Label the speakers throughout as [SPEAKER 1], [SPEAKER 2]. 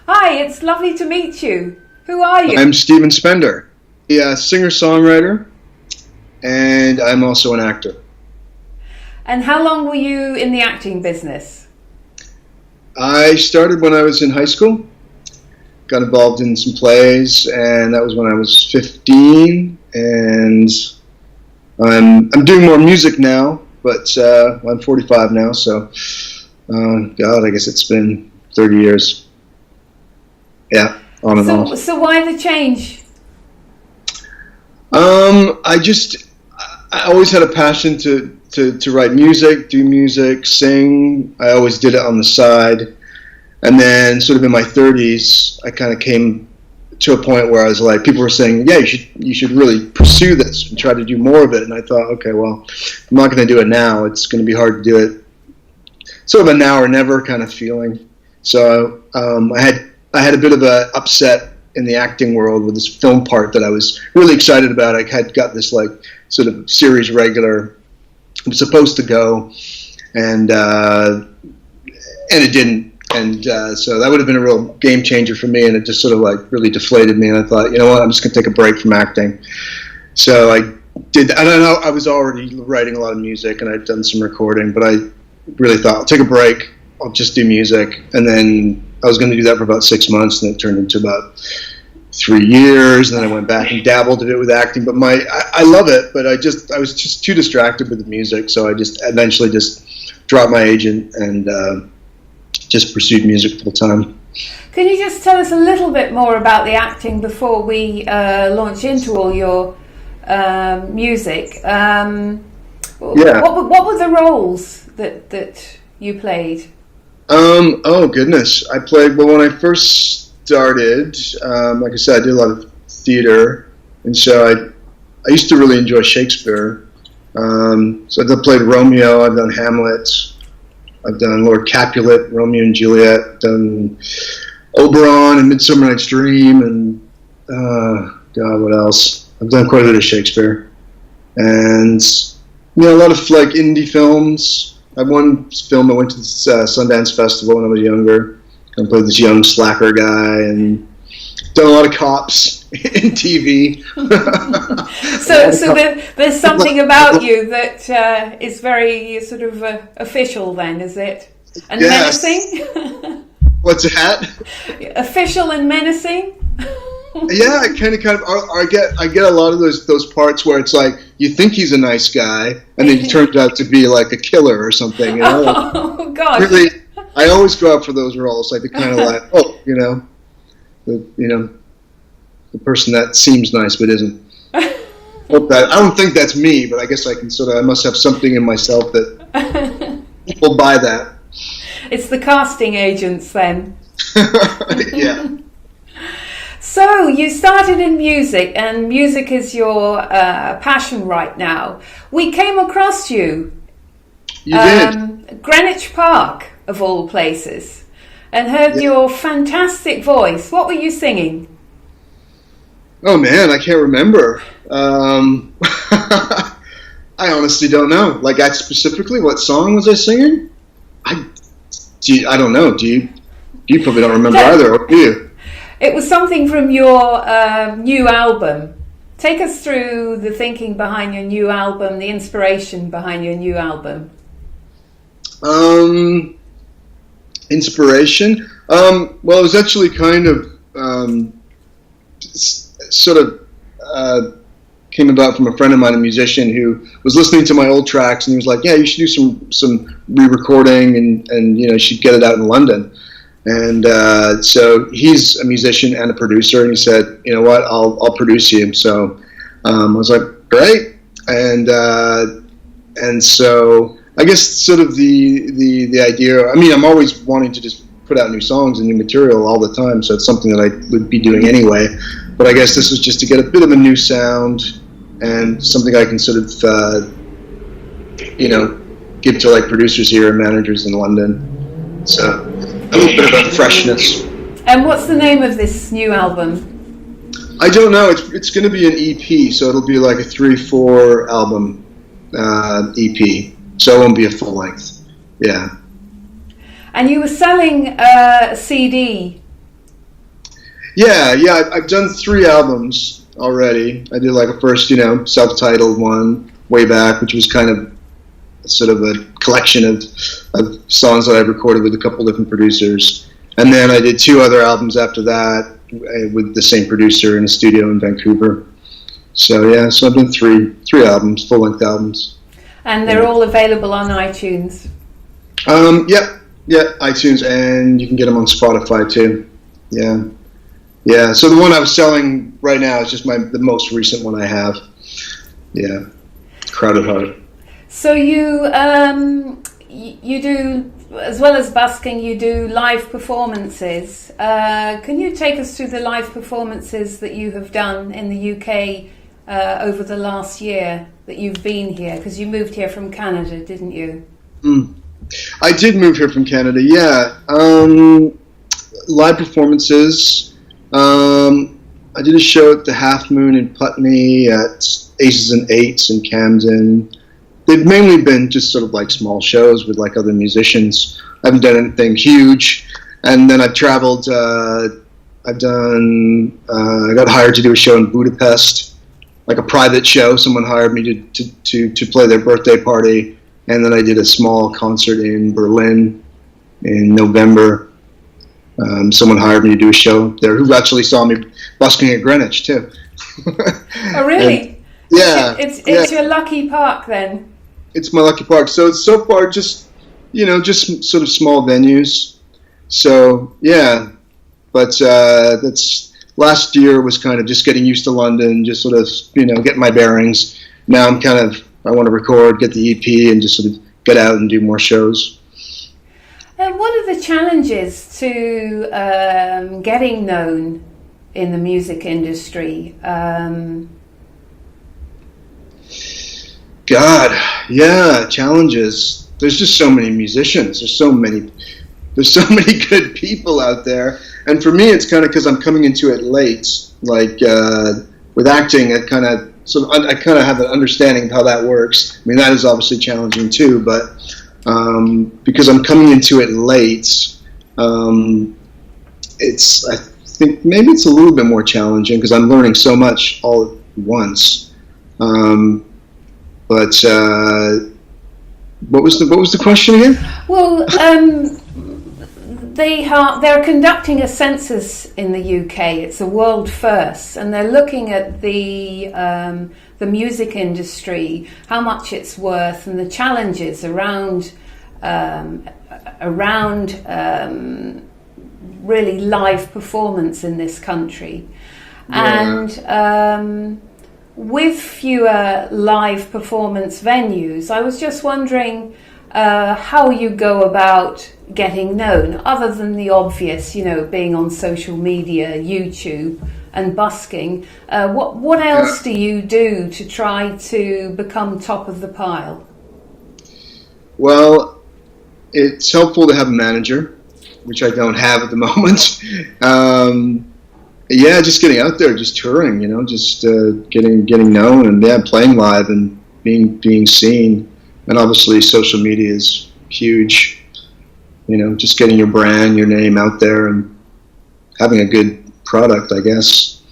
[SPEAKER 1] Hi, it's lovely to meet you. Who are you?
[SPEAKER 2] I'm Steven Spender, a singer-songwriter, and I'm also an actor.
[SPEAKER 1] And how long were you in the acting business?
[SPEAKER 2] I started when I was in high school, got involved in some plays, and that was when I was 15, and I'm doing more music now, but I'm 45 now, so, God, I guess it's been 30 years. Yeah, on and off.
[SPEAKER 1] So why the change?
[SPEAKER 2] I always had a passion to write music, do music, sing. I always did it on the side. And then sort of in my 30s, I kind of came to a point where I was like, people were saying, yeah, you should really pursue this and try to do more of it. And I thought, okay, well, I'm not going to do it now. It's going to be hard to do it. Sort of a now or never kind of feeling. So I had a bit of a upset in the acting world with this film part that I was really excited about. I had got this like sort of series regular. I was supposed to go, and it didn't. And so that would have been a real game changer for me, and it just sort of like really deflated me. And I thought, you know what, I'm just going to take a break from acting. So I did. I don't know. I was already writing a lot of music, and I'd done some recording, but I really thought, I'll take a break. I'll just do music, and then I was going to do that for about 6 months, and it turned into about 3 years. And then I went back and dabbled a bit with acting. But I love it, but I was just too distracted with the music, so I just eventually just dropped my agent and just pursued music full time.
[SPEAKER 1] Can you just tell us a little bit more about the acting before we launch into all your music?
[SPEAKER 2] Yeah.
[SPEAKER 1] What were the roles that you played?
[SPEAKER 2] Oh goodness, I played, well, when I first started, like I said, I did a lot of theater, and so I used to really enjoy Shakespeare. So I've played Romeo, I've done Hamlet, I've done Lord Capulet, Romeo and Juliet, I've done Oberon and Midsummer Night's Dream, and God, what else? I've done quite a bit of Shakespeare, and a lot of like indie films. I won film. I went to the Sundance Festival when I was younger. I played this young slacker guy, and done a lot of cops in TV.
[SPEAKER 1] So there's something about you that is very sort of official, then, is it? And
[SPEAKER 2] yes.
[SPEAKER 1] Menacing.
[SPEAKER 2] What's that?
[SPEAKER 1] Official and menacing.
[SPEAKER 2] Yeah, I kind of. I get a lot of those parts where it's like you think he's a nice guy, and then he turns out to be like a killer or something.
[SPEAKER 1] Oh God!
[SPEAKER 2] Really, I always go out for those roles, like the kind of like, the person that seems nice but isn't. I don't think that's me, but I guess I must have something in myself that people buy that.
[SPEAKER 1] It's the casting agents then.
[SPEAKER 2] Yeah.
[SPEAKER 1] So you started in music, and music is your passion right now. We came across you.
[SPEAKER 2] You did.
[SPEAKER 1] Greenwich Park, of all places, and heard your fantastic voice. What were you singing?
[SPEAKER 2] Oh man, I can't remember. I honestly don't know. Like, specifically, what song was I singing? I don't know. Do you? You probably don't remember either, or do you?
[SPEAKER 1] It was something from your new album. Take us through the thinking behind your new album, the inspiration behind your new album.
[SPEAKER 2] Inspiration? Well, it was actually kind of came about from a friend of mine, a musician, who was listening to my old tracks, and he was like, yeah, you should do some re-recording, and you should get it out in London. And so he's a musician and a producer, and he said, you know what, I'll produce you. So I was like, great. And so I guess sort of the idea, I mean, I'm always wanting to just put out new songs and new material all the time, so it's something that I would be doing anyway. But I guess this was just to get a bit of a new sound and something I can sort of, give to like producers here and managers in London. So a little bit of a freshness.
[SPEAKER 1] And what's the name of this new album?
[SPEAKER 2] I don't know. It's going to be an EP, so it'll be like a 3-4 album EP. So it won't be a full length. Yeah.
[SPEAKER 1] And you were selling a CD
[SPEAKER 2] I've done 3 albums already. I did like a first, self-titled one way back, which was kind of sort of a collection of songs that I've recorded with a couple different producers. And then I did 2 other albums after that with the same producer in a studio in Vancouver. So I've done 3 albums, full-length albums.
[SPEAKER 1] And they're all available on iTunes?
[SPEAKER 2] iTunes, and you can get them on Spotify too. Yeah, so the one I was selling right now is just the most recent one I have. Yeah, Crowded Heart.
[SPEAKER 1] So you do, as well as busking, you do live performances. Can you take us through the live performances that you have done in the UK over the last year that you've been here? Because you moved here from Canada, didn't you?
[SPEAKER 2] I did move here from Canada, yeah. Live performances. I did a show at the Half Moon in Putney, at Aces and Eights in Camden. They've mainly been just sort of like small shows with like other musicians. I haven't done anything huge. And then I've traveled, I got hired to do a show in Budapest, like a private show. Someone hired me to play their birthday party. And then I did a small concert in Berlin in November. Someone hired me to do a show there who actually saw me busking at Greenwich too.
[SPEAKER 1] Oh, really?
[SPEAKER 2] And,
[SPEAKER 1] it's your lucky park then.
[SPEAKER 2] It's my lucky park. So it's so far just sort of small venues. So yeah, but that's last year was kind of just getting used to London, just sort of getting my bearings. Now I'm I want to record, get the EP, and just sort of get out and do more shows.
[SPEAKER 1] And what are the challenges to getting known in the music industry?
[SPEAKER 2] Challenges. There's just so many musicians. There's so many good people out there. And for me, it's kind of because I'm coming into it late. Like with acting, I kind of have an understanding of how that works. I mean, that is obviously challenging too, but because I'm coming into it late, I think maybe it's a little bit more challenging because I'm learning so much all at once. But what was the question again?
[SPEAKER 1] Well, they're conducting a census in the UK. It's a world first, and they're looking at the music industry, how much it's worth, and the challenges around really live performance in this country, and with fewer live performance venues, I was just wondering how you go about getting known, other than the obvious, being on social media, YouTube and busking. What else do you do to try to become top of the pile?
[SPEAKER 2] Well, it's helpful to have a manager, which I don't have at the moment. Just getting out there, just touring, just getting known, and playing live and being seen. And obviously social media is huge, just getting your brand, your name out there and having a good product, I guess.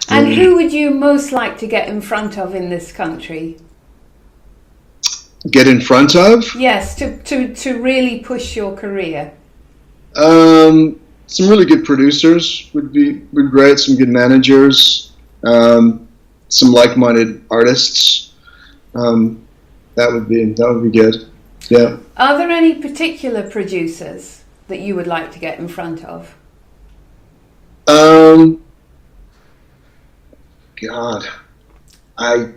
[SPEAKER 1] And who would you most like to get in front of in this country?
[SPEAKER 2] Get in front of?
[SPEAKER 1] Yes, to really push your career.
[SPEAKER 2] Some really good producers would be great. Some good managers, some like-minded artists. That would be good. Yeah.
[SPEAKER 1] Are there any particular producers that you would like to get in front of?
[SPEAKER 2] God, I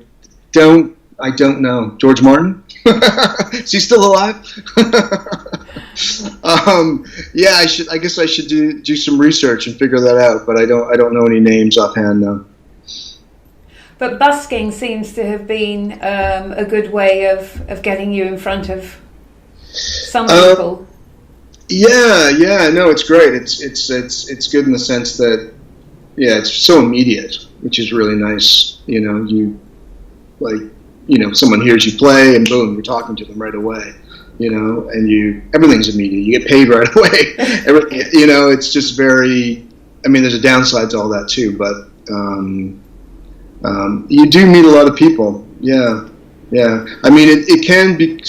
[SPEAKER 2] don't know. George Martin? Is he still alive? I guess I should do some research and figure that out, but I don't know any names offhand now.
[SPEAKER 1] But busking seems to have been a good way of getting you in front of some people. No, it's great. It's good in the sense that it's so immediate, which is really nice. Someone hears you play and boom, you're talking to them right away. And everything's immediate. You get paid right away. Everything, it's just very,
[SPEAKER 2] I mean, there's a downside to all that too, but you do meet a lot of people. Yeah, yeah. I mean, it can be.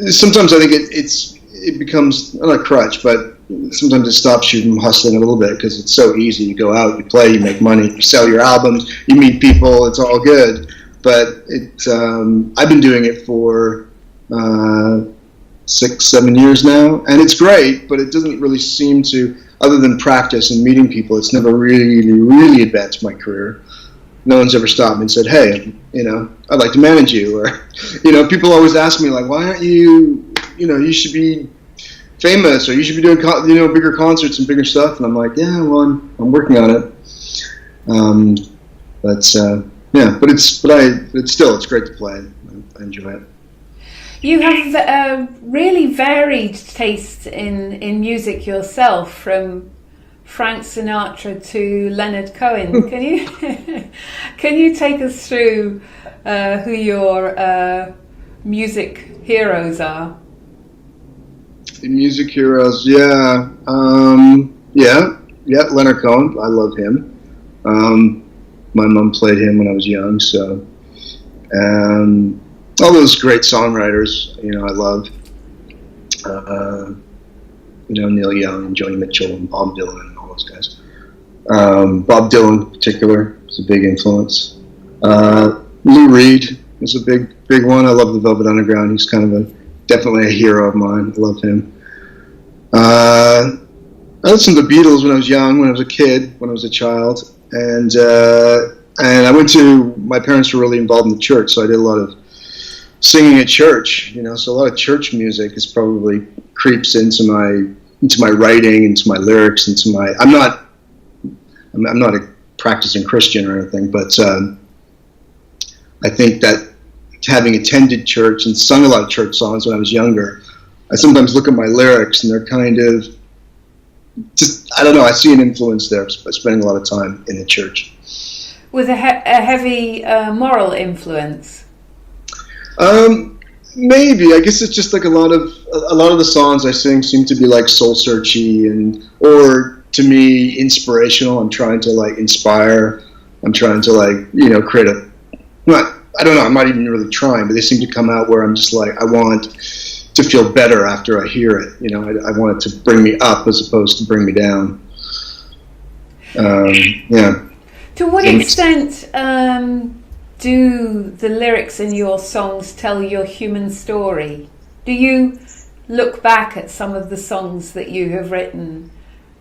[SPEAKER 2] Sometimes I think it becomes not a crutch, but sometimes it stops you from hustling a little bit because it's so easy. You go out, you play, you make money, you sell your albums, you meet people, it's all good. But I've been doing it for 6-7 years now, and it's great, but it doesn't really seem to, other than practice and meeting people, it's never really advanced my career. No one's ever stopped me and said, hey, I'd like to manage you. Or, people always ask me, like, why aren't you, you should be famous, or you should be doing, bigger concerts and bigger stuff. And I'm like, yeah, well, I'm working on it. But it's great to play. I enjoy it.
[SPEAKER 1] You have a really varied taste in music yourself, from Frank Sinatra to Leonard Cohen. Can you take us through who your music heroes are?
[SPEAKER 2] Music heroes, yeah. Leonard Cohen. I love him. My mom played him when I was young, so all those great songwriters, I love. Neil Young and Joni Mitchell and Bob Dylan and all those guys. Bob Dylan in particular is a big influence. Lou Reed is a big one. I love the Velvet Underground. He's kind of definitely a hero of mine. I love him. I listened to the Beatles when I was young, when I was a kid, when I was a child, and I went to. My parents were really involved in the church, so I did a lot of singing at church. So a lot of church music is probably creeps into my writing, into my lyrics, into my. I'm not a practicing Christian or anything, but I think that having attended church and sung a lot of church songs when I was younger, I sometimes look at my lyrics and they're kind of just, I don't know, I see an influence there by spending a lot of time in the church.
[SPEAKER 1] With a heavy moral influence?
[SPEAKER 2] Maybe. I guess it's just like a lot of the songs I sing seem to be like soul searchy or to me inspirational. I'm trying to like inspire. I'm trying to like create I don't know. I'm not even really trying, but they seem to come out where I'm just like I want to feel better after I hear it. I want it to bring me up as opposed to bring me down. Yeah.
[SPEAKER 1] To what extent do the lyrics in your songs tell your human story? Do you look back at some of the songs that you have written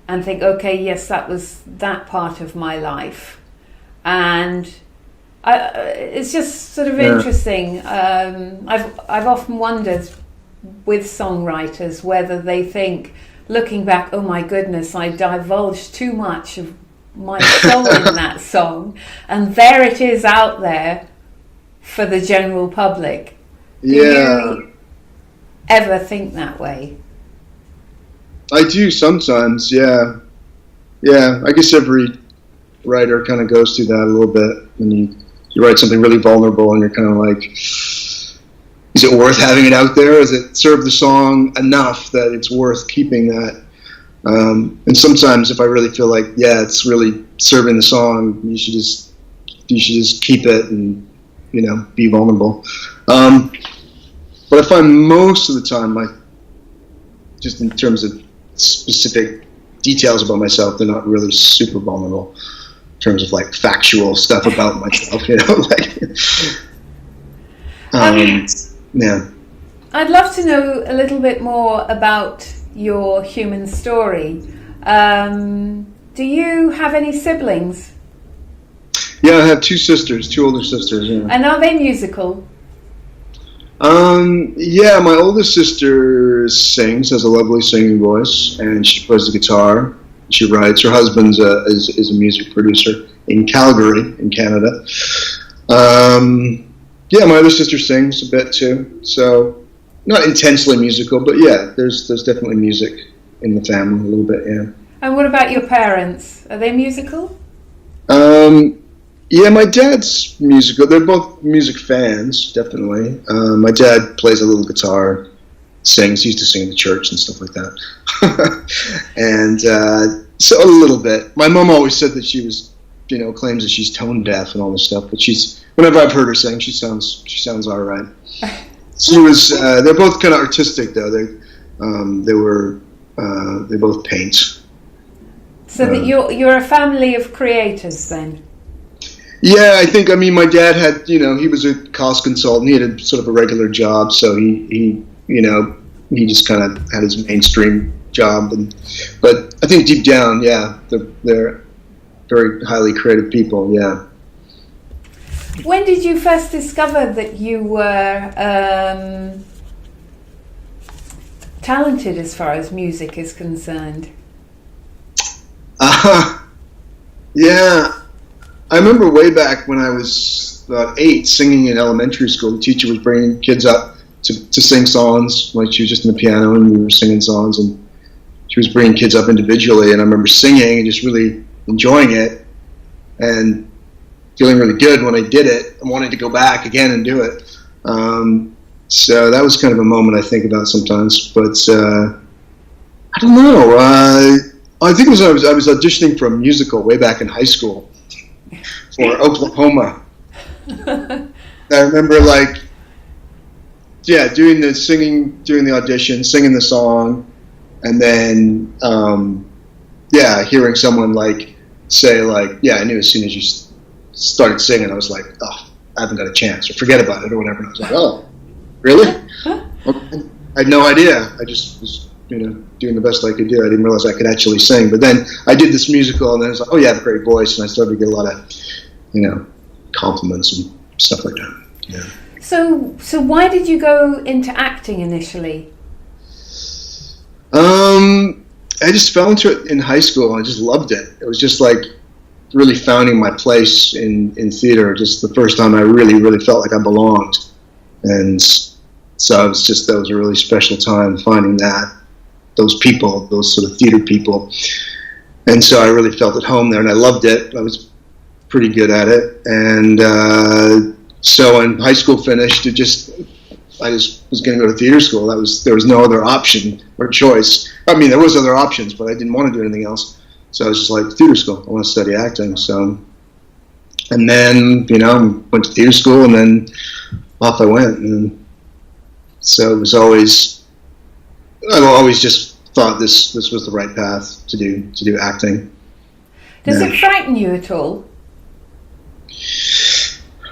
[SPEAKER 1] and think, okay, yes, that was that part of my life? And it's just sort of interesting. I've often wondered with songwriters whether they think, looking back, oh my goodness, I divulged too much of my soul in that song, and there it is out there for the general public. Do you ever think that way?
[SPEAKER 2] I do sometimes, yeah. I guess every writer kind of goes through that a little bit when you write something really vulnerable and you're kind of like, is it worth having it out there? Does it serve the song enough that it's worth keeping that? And sometimes if I really feel like, it's really serving the song, you should just keep it and, be vulnerable. But I find most of the time, just in terms of specific details about myself, they're not really super vulnerable in terms of like factual stuff about myself, yeah.
[SPEAKER 1] I'd love to know a little bit more about your human story. Do you have any siblings?
[SPEAKER 2] Yeah, I have two older sisters. Yeah.
[SPEAKER 1] And are they musical?
[SPEAKER 2] Yeah, my oldest sister sings, has a lovely singing voice, and she plays the guitar. She writes. Her husband's is a music producer in Calgary, in Canada. Yeah, my other sister sings a bit too. So not intensely musical, but yeah, there's definitely music in the family a little bit, yeah.
[SPEAKER 1] And what about your parents? Are they musical?
[SPEAKER 2] Yeah, my dad's musical. They're both music fans, definitely. My dad plays a little guitar, sings. He used to sing in the church and stuff like that. And so a little bit. My mom always said that she was, claims that she's tone deaf and all this stuff, but whenever I've heard her sing, she sounds all right. She was. They're both kind of artistic, though. They both paint.
[SPEAKER 1] So that you're a family of creators, then.
[SPEAKER 2] Yeah, I think. I mean, my dad had. He was a cost consultant. He had a sort of a regular job, so he just kind of had his mainstream job. But I think deep down, yeah, they're very highly creative people. Yeah.
[SPEAKER 1] When did you first discover that you were talented as far as music is concerned?
[SPEAKER 2] Yeah. I remember way back when I was about 8, singing in elementary school. The teacher was bringing kids up to sing songs. Like, she was just on the piano and we were singing songs, and she was bringing kids up individually. And I remember singing and just really enjoying it and feeling really good when I did it and wanting to go back again and do it. So that was kind of a moment I think about sometimes. But I don't know. I think it was I was auditioning for a musical way back in high school for Oklahoma. I remember doing the audition, singing the song, and then hearing someone say I knew as soon as you started singing, I was like, oh, I haven't got a chance, or forget about it, or whatever. And I was like, oh, really? Okay. I had no idea. I just was doing the best I could do. I didn't realize I could actually sing. But then I did this musical, and then I was like, oh, you have a great voice, and I started to get a lot of compliments and stuff like that. Yeah.
[SPEAKER 1] So why did you go into acting initially?
[SPEAKER 2] I just fell into it in high school, and I just loved it. It was just really finding my place in theater. Just the first time I really, really felt like I belonged. And so that was a really special time, finding those people, those sort of theater people. And so I really felt at home there, and I loved it. I was pretty good at it. And so when high school finished, I just was going to go to theater school. There was no other option or choice. I mean, there was other options, but I didn't want to do anything else. So I was just like, theater school. I want to study acting. So, and then went to theater school, and then off I went. And so it was I've always just thought this was the right path to do acting.
[SPEAKER 1] Does it frighten you at all?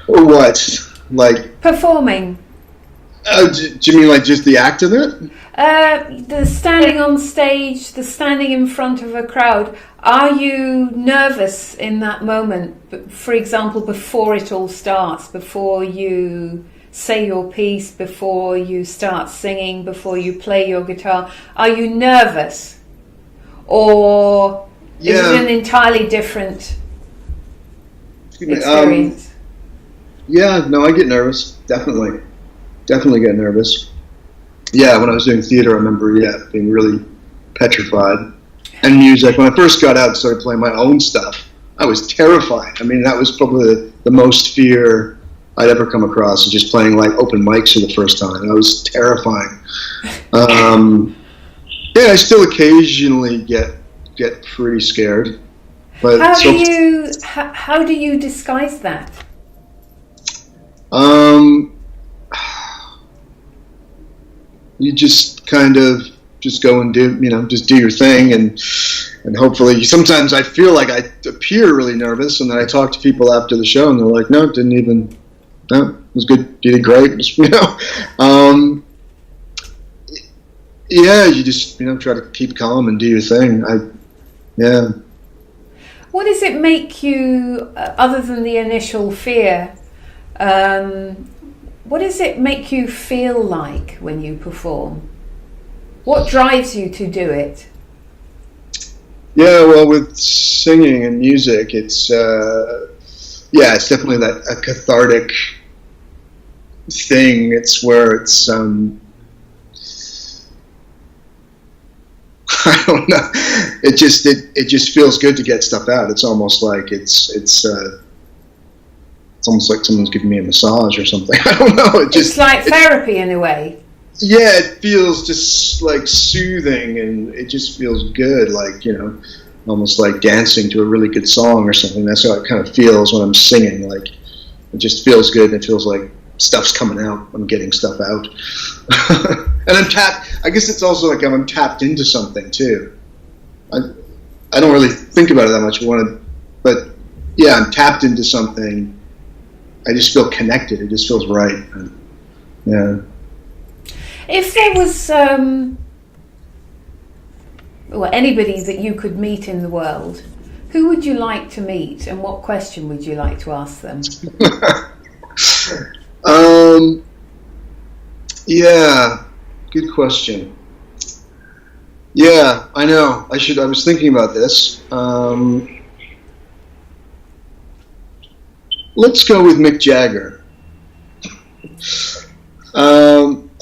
[SPEAKER 2] Or what?
[SPEAKER 1] Performing.
[SPEAKER 2] Do you mean just the act of it?
[SPEAKER 1] The standing on stage, the standing in front of a crowd. Are you nervous in that moment? For example, before it all starts, before you say your piece, before you start singing, before you play your guitar, are you nervous? Or is it an entirely different experience?
[SPEAKER 2] No, I get nervous. Definitely get nervous. Yeah, when I was doing theater, I remember being really petrified. And music, when I first got out and started playing my own stuff, I was terrified. I mean, that was probably the most fear I'd ever come across, is just playing open mics for the first time. That was terrifying. I still occasionally get pretty scared. But
[SPEAKER 1] how do you disguise that?
[SPEAKER 2] You just kind of just go and do your thing, and hopefully sometimes I feel like I appear really nervous, and then I talk to people after the show, and they're like, no, it was good, you did great. You just try to keep calm and do your thing.
[SPEAKER 1] What does it make you, other than the initial fear, what does it make you feel like when you perform? What drives you to do it?
[SPEAKER 2] Yeah, well, with singing and music, it's definitely a cathartic thing. It's where it's I don't know. It just feels good to get stuff out. It's almost like it's almost like someone's giving me a massage or something. I don't know.
[SPEAKER 1] It's like therapy in a way.
[SPEAKER 2] yeah, it feels just like soothing, and it just feels good, like, almost like dancing to a really good song or something. That's how it kind of feels when I'm singing. Like, it just feels good, and it feels like stuff's coming out. I'm getting stuff out. And I'm tapped. I guess it's also like I'm tapped into something too. I don't really think about it that much, but yeah, I'm tapped into something. I just feel connected. It just feels right. Yeah.
[SPEAKER 1] If there was anybody that you could meet in the world, who would you like to meet, and what question would you like to ask them?
[SPEAKER 2] Yeah, good question. Yeah, I know. I was thinking about this. Let's go with Mick Jagger.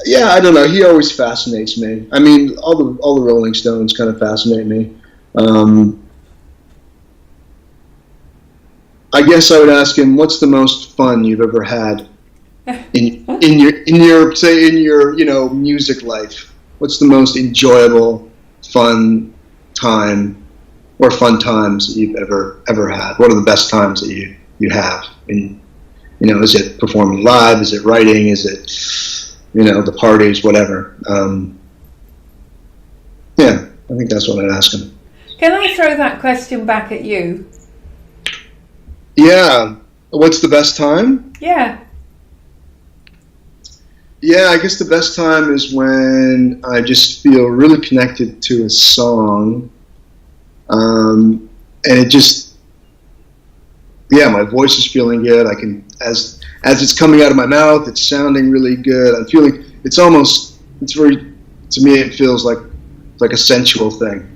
[SPEAKER 2] Yeah, I don't know. He always fascinates me. I mean, all the Rolling Stones kind of fascinate me. I guess I would ask him, what's the most fun you've ever had in your music life? What's the most enjoyable, fun time or fun times that you've ever had? What are the best times that you have? And is it performing live? Is it writing? Is it the parties? Whatever. Yeah, I think that's what I'd ask him.
[SPEAKER 1] Can I throw that question back at you?
[SPEAKER 2] Yeah. What's the best time?
[SPEAKER 1] Yeah.
[SPEAKER 2] Yeah, I guess the best time is when I just feel really connected to a song, and it just, my voice is feeling good. I can, as it's coming out of my mouth, it's sounding really good. I'm feeling, to me, it feels like a sensual thing.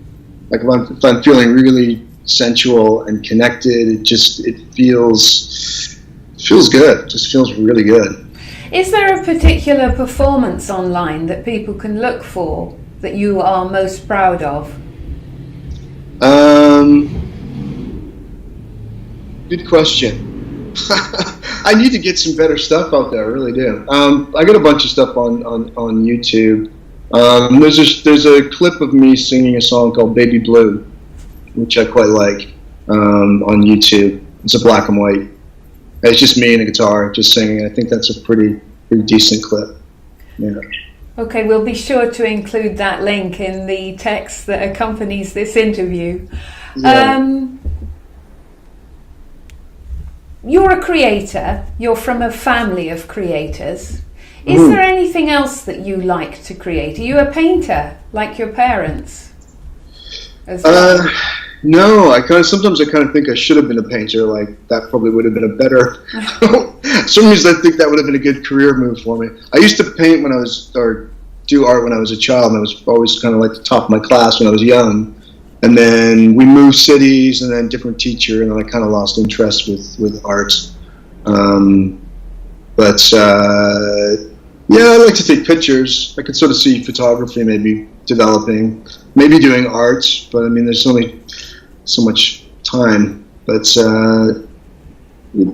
[SPEAKER 2] Like if I'm feeling really sensual and connected, it feels good. It just feels really good.
[SPEAKER 1] Is there a particular performance online that people can look for that you are most proud of?
[SPEAKER 2] Good question. I need to get some better stuff out there. I really do. I got a bunch of stuff on YouTube. There's a clip of me singing a song called Baby Blue, which I quite like, on YouTube. It's a black and white. It's just me and a guitar just singing. I think that's a pretty decent clip. Yeah.
[SPEAKER 1] Okay, we'll be sure to include that link in the text that accompanies this interview.
[SPEAKER 2] Yeah.
[SPEAKER 1] You're a creator. You're from a family of creators. Is there anything else that you like to create? Are you a painter like your parents? As well?
[SPEAKER 2] No, sometimes I think I should have been a painter. Like, that probably would have been a better. Some reason I think that would have been a good career move for me. I used to paint or do art when I was a child, and I was always kind of like the top of my class when I was young. And then we moved cities, and then different teacher, and then I kind of lost interest with art. Yeah, I like to take pictures. I could sort of see photography maybe developing, maybe doing art, but I mean, there's only so much time. But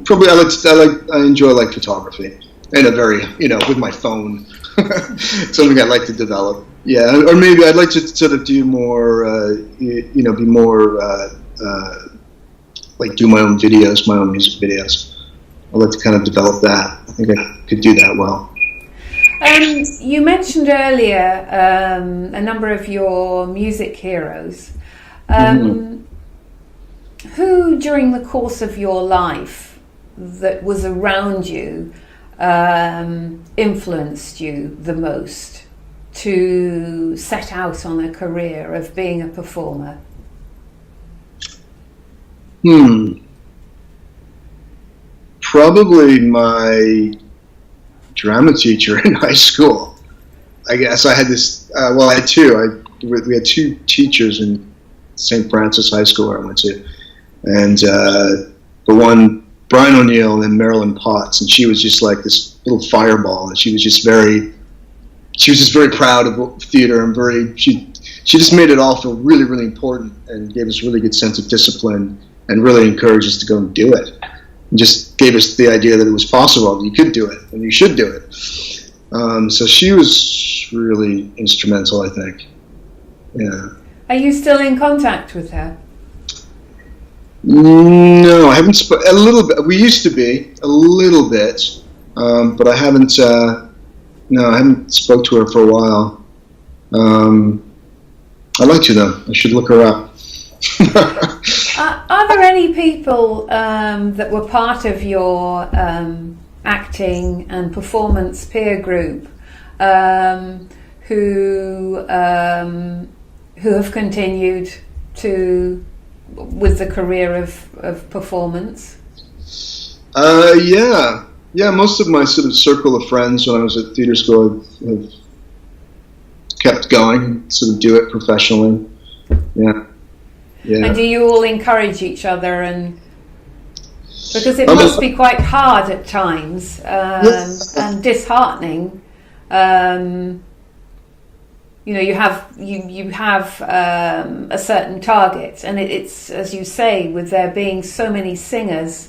[SPEAKER 2] probably I enjoy photography, and a very, with my phone, something I'd like to develop. Yeah, or maybe I'd like to sort of do more, be more like do my own videos, my own music videos. I'd like to kind of develop that. I think I could do that well.
[SPEAKER 1] You mentioned earlier a number of your music heroes. Who, during the course of your life that was around you, influenced you the most to set out on a career of being a performer?
[SPEAKER 2] Probably my drama teacher in high school. I guess I had this. I had two. We had two teachers in St. Francis High School where I went to, and the one, Brian O'Neill, and then Marilyn Potts, and she was just like this little fireball, and she was just very proud of theater, and she just made it all feel really, really important, and gave us a really good sense of discipline, and really encouraged us to go and do it. And just gave us the idea that it was possible, you could do it, and you should do it. So she was really instrumental, I think. Yeah.
[SPEAKER 1] Are you still in contact with her?
[SPEAKER 2] No, I haven't. A little bit. We used to be a little bit, but I haven't. No, I haven't spoke to her for a while. I'd like to though. I should look her up.
[SPEAKER 1] Are there any people that were part of your acting and performance peer group who have continued to with the career of performance?
[SPEAKER 2] Yeah. Most of my sort of circle of friends when I was at theater school have kept going and sort of do it professionally. Yeah.
[SPEAKER 1] And do you all encourage each other? And because it must be quite hard at times and disheartening. You have a certain target, and it's as you say, with there being so many singers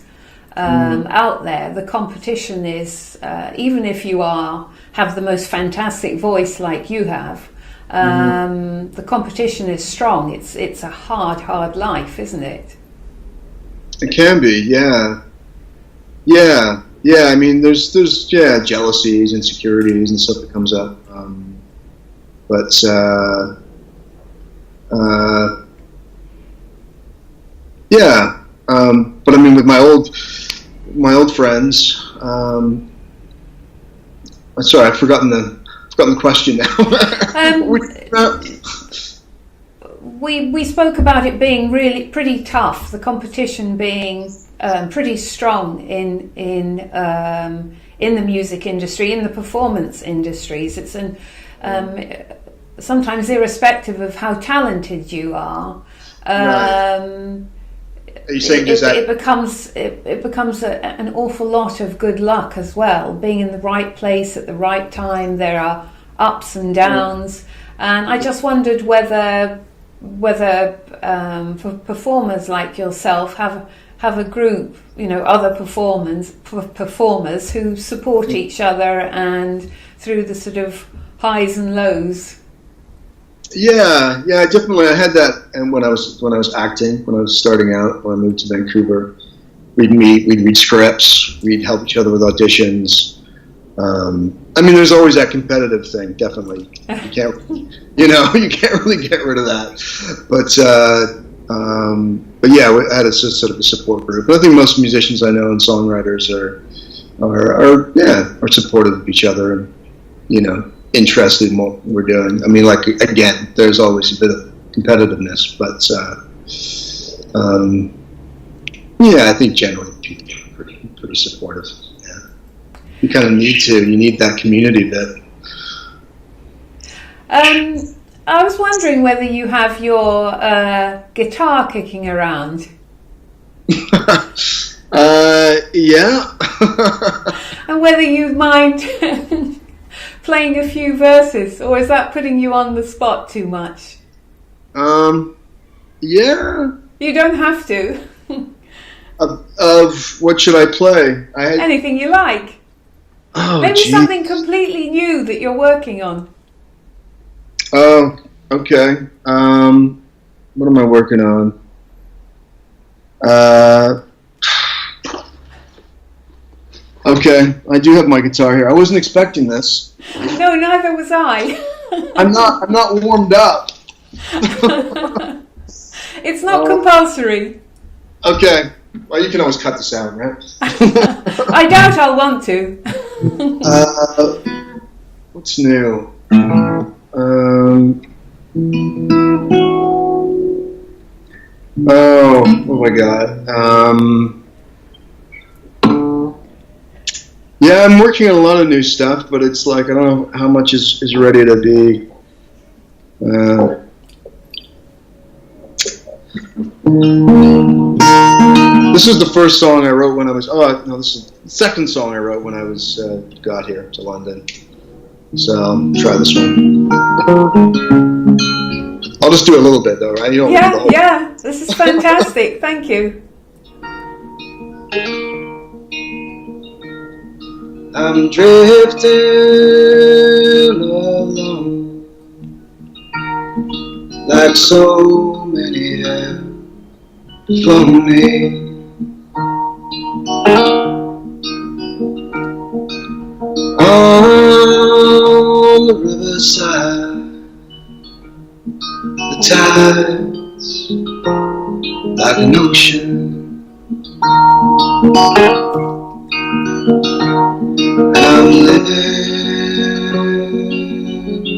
[SPEAKER 1] out there, the competition is even if you have the most fantastic voice like you have. The competition is strong. It's a hard life, isn't it?
[SPEAKER 2] It can be, yeah. I mean, there's jealousies, insecurities, and stuff that comes up. But I mean, with my old friends. Sorry, I've forgotten the question now.
[SPEAKER 1] We spoke about it being really pretty tough. The competition being pretty strong in the music industry, in the performance industries. It's sometimes irrespective of how talented you are.
[SPEAKER 2] Right. Are you saying
[SPEAKER 1] it becomes an awful lot of good luck as well, being in the right place at the right time. There are ups and downs, and I just wondered whether for performers like yourself have a group, other performers who support each other and through the sort of highs and lows.
[SPEAKER 2] Yeah, definitely. I had that, and when I was acting, when I was starting out, when I moved to Vancouver, we'd read scripts, we'd help each other with auditions. I mean, there's always that competitive thing. Definitely, you can't really get rid of that. But yeah, I had a sort of a support group. But I think most musicians I know and songwriters are supportive of each other and interested in what we're doing. I mean, like, again, there's always a bit of competitiveness, but I think generally people are pretty supportive. Yeah, you kind of need that community bit.
[SPEAKER 1] I was wondering whether you have your guitar kicking around.
[SPEAKER 2] Yeah.
[SPEAKER 1] And whether you mind playing a few verses, or is that putting you on the spot too much?
[SPEAKER 2] Yeah.
[SPEAKER 1] You don't have to.
[SPEAKER 2] Of what should I play?
[SPEAKER 1] Anything you like.
[SPEAKER 2] Oh,
[SPEAKER 1] maybe
[SPEAKER 2] geez.
[SPEAKER 1] something completely new that you're working on.
[SPEAKER 2] Oh, okay. What am I working on? Okay, I do have my guitar here. I wasn't expecting this.
[SPEAKER 1] No, neither was I.
[SPEAKER 2] I'm not warmed up.
[SPEAKER 1] It's not compulsory.
[SPEAKER 2] Okay. Well, you can always cut this out, right?
[SPEAKER 1] I doubt I'll want to.
[SPEAKER 2] What's new? Oh my God. Yeah, I'm working on a lot of new stuff, but it's like I don't know how much is ready to be. This is the first song I wrote when I was. This is the second song I wrote when I was got here to London. So I'll try this one. I'll just do a little bit though, right? You don't need the whole.
[SPEAKER 1] Yeah. This is fantastic. Thank you.
[SPEAKER 2] I'm drifting along like so many have for me. On the riverside, the tides like an ocean, and I'm living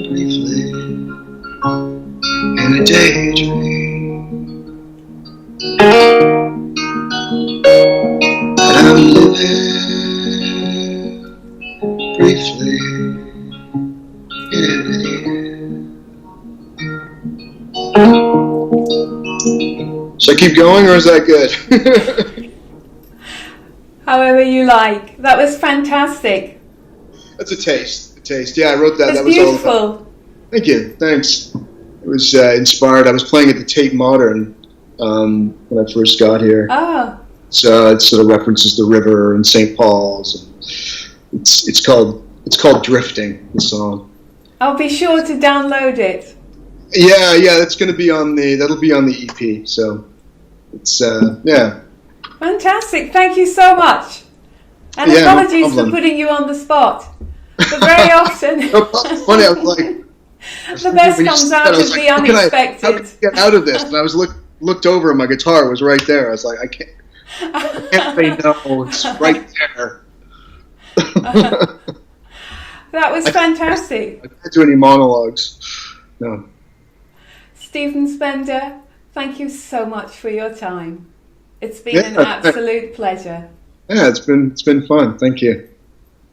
[SPEAKER 2] briefly in a daydream, and I'm living briefly in a daydream. Should I keep going, or is that good?
[SPEAKER 1] However you like. That was fantastic.
[SPEAKER 2] That's a taste. A taste. Yeah, I wrote that.
[SPEAKER 1] It's
[SPEAKER 2] That was
[SPEAKER 1] beautiful.
[SPEAKER 2] all about. Thank you. Thanks. It was inspired. I was playing at the Tate Modern when I first got here.
[SPEAKER 1] Oh,
[SPEAKER 2] So it sort of references the river and St. Paul's. And it's called Drifting, the song.
[SPEAKER 1] I'll be sure to download it.
[SPEAKER 2] Yeah, that's going to be that'll be on the EP. So it's yeah.
[SPEAKER 1] Fantastic. Thank you so much. And
[SPEAKER 2] Yeah, no
[SPEAKER 1] apologies for
[SPEAKER 2] problem.
[SPEAKER 1] putting you on the spot. But very often,
[SPEAKER 2] No, it's funny. I was like,
[SPEAKER 1] the best
[SPEAKER 2] when you
[SPEAKER 1] comes
[SPEAKER 2] said
[SPEAKER 1] out
[SPEAKER 2] that, I was
[SPEAKER 1] of
[SPEAKER 2] like,
[SPEAKER 1] the
[SPEAKER 2] how can I
[SPEAKER 1] unexpected.
[SPEAKER 2] get out of this? And I was looked over, and my guitar was right there. I was like, I can't say no. It's right there.
[SPEAKER 1] That was fantastic.
[SPEAKER 2] I can't do any monologues. No.
[SPEAKER 1] Stephen Spender, thank you so much for your time. It's been an
[SPEAKER 2] Yeah.
[SPEAKER 1] absolute pleasure.
[SPEAKER 2] Yeah, it's been fun. Thank you.